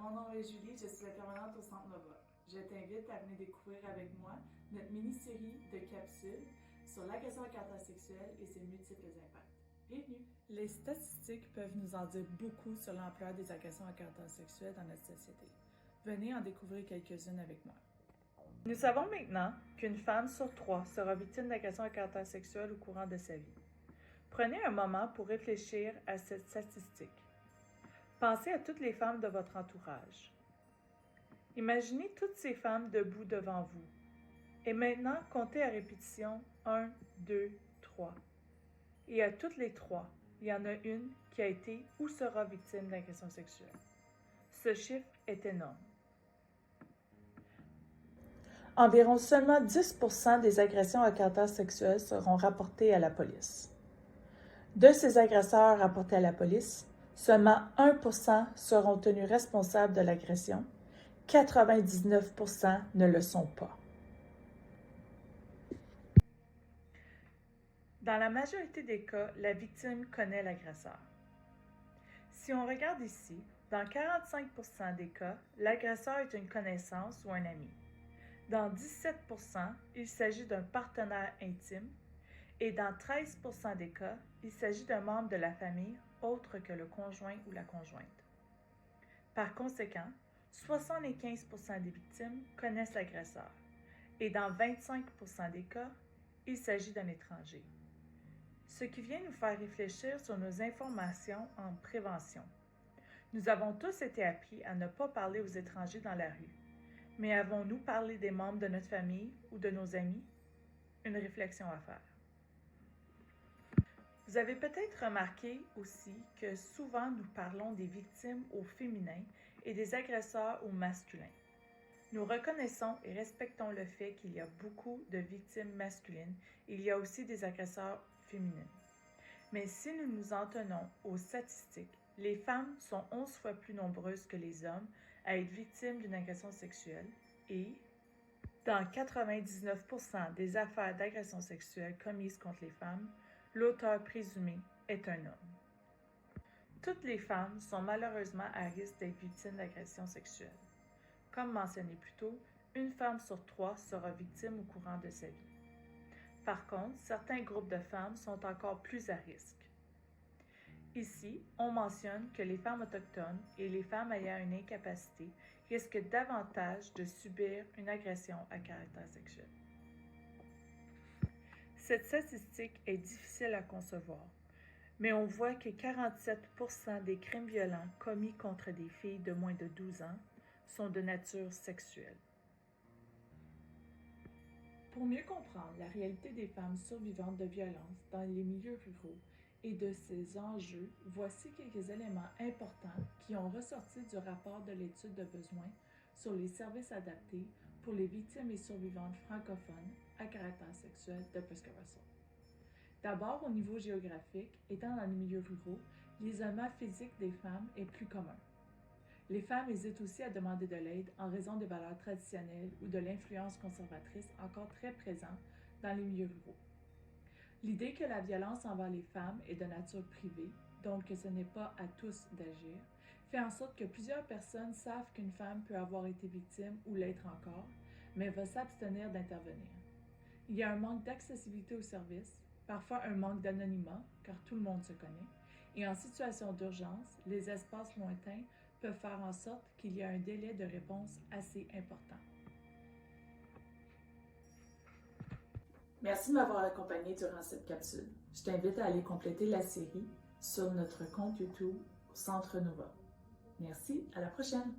Mon nom est Julie, je suis la permanente au Centre Nova. Je t'invite à venir découvrir avec moi notre mini-série de capsules sur l'agression à caractère sexuel et ses multiples impacts. Bienvenue! Les statistiques peuvent nous en dire beaucoup sur l'ampleur des agressions à caractère sexuel dans notre société. Venez en découvrir quelques-unes avec moi. Nous savons maintenant qu'une femme sur 3 sera victime d'agression à caractère sexuel au courant de sa vie. Prenez un moment pour réfléchir à cette statistique. Pensez à toutes les femmes de votre entourage. Imaginez toutes ces femmes debout devant vous. Et maintenant, comptez à répétition 1, 2, 3. Et à toutes les 3, il y en a une qui a été ou sera victime d'agression sexuelle. Ce chiffre est énorme. Environ seulement 10% des agressions à caractère sexuel seront rapportées à la police. De ces agresseurs rapportés à la police, seulement 1% seront tenus responsables de l'agression, 99% ne le sont pas. Dans la majorité des cas, la victime connaît l'agresseur. Si on regarde ici, dans 45% des cas, l'agresseur est une connaissance ou un ami. Dans 17%, il s'agit d'un partenaire intime et dans 13% des cas, il s'agit d'un membre de la famille autre que le conjoint ou la conjointe. Par conséquent, 75% des victimes connaissent l'agresseur et dans 25% des cas, il s'agit d'un étranger. Ce qui vient nous faire réfléchir sur nos informations en prévention. Nous avons tous été appris à ne pas parler aux étrangers dans la rue. Mais avons-nous parlé des membres de notre famille ou de nos amis? Une réflexion à faire. Vous avez peut-être remarqué aussi que souvent nous parlons des victimes au féminin et des agresseurs au masculin. Nous reconnaissons et respectons le fait qu'il y a beaucoup de victimes masculines et il y a aussi des agresseurs féminines. Mais si nous nous en tenons aux statistiques, les femmes sont 11 fois plus nombreuses que les hommes à être victimes d'une agression sexuelle et, dans 99% des affaires d'agression sexuelle commises contre les femmes, l'auteur présumé est un homme. Toutes les femmes sont malheureusement à risque d'être victimes d'agression sexuelle. Comme mentionné plus tôt, une femme sur 3 sera victime au courant de sa vie. Par contre, certains groupes de femmes sont encore plus à risque. Ici, on mentionne que les femmes autochtones et les femmes ayant une incapacité risquent davantage de subir une agression à caractère sexuel. Cette statistique est difficile à concevoir, mais on voit que 47% des crimes violents commis contre des filles de moins de 12 ans sont de nature sexuelle. Pour mieux comprendre la réalité des femmes survivantes de violences dans les milieux ruraux et de ces enjeux, voici quelques éléments importants qui ont ressorti du rapport de l'étude de besoins sur les services adaptés pour les victimes et survivantes francophones à caractère sexuel de Presque Russell. D'abord, au niveau géographique, étant dans les milieux ruraux, l'isolement physique des femmes est plus commun. Les femmes hésitent aussi à demander de l'aide en raison des valeurs traditionnelles ou de l'influence conservatrice encore très présente dans les milieux ruraux. L'idée que la violence envers les femmes est de nature privée, donc que ce n'est pas à tous d'agir, fait en sorte que plusieurs personnes savent qu'une femme peut avoir été victime ou l'être encore, mais va s'abstenir d'intervenir. Il y a un manque d'accessibilité aux services, parfois un manque d'anonymat, car tout le monde se connaît, et en situation d'urgence, les espaces lointains peuvent faire en sorte qu'il y a un délai de réponse assez important. Merci de m'avoir accompagné durant cette capsule. Je t'invite à aller compléter la série sur notre compte YouTube Centre Nova. Merci, à la prochaine!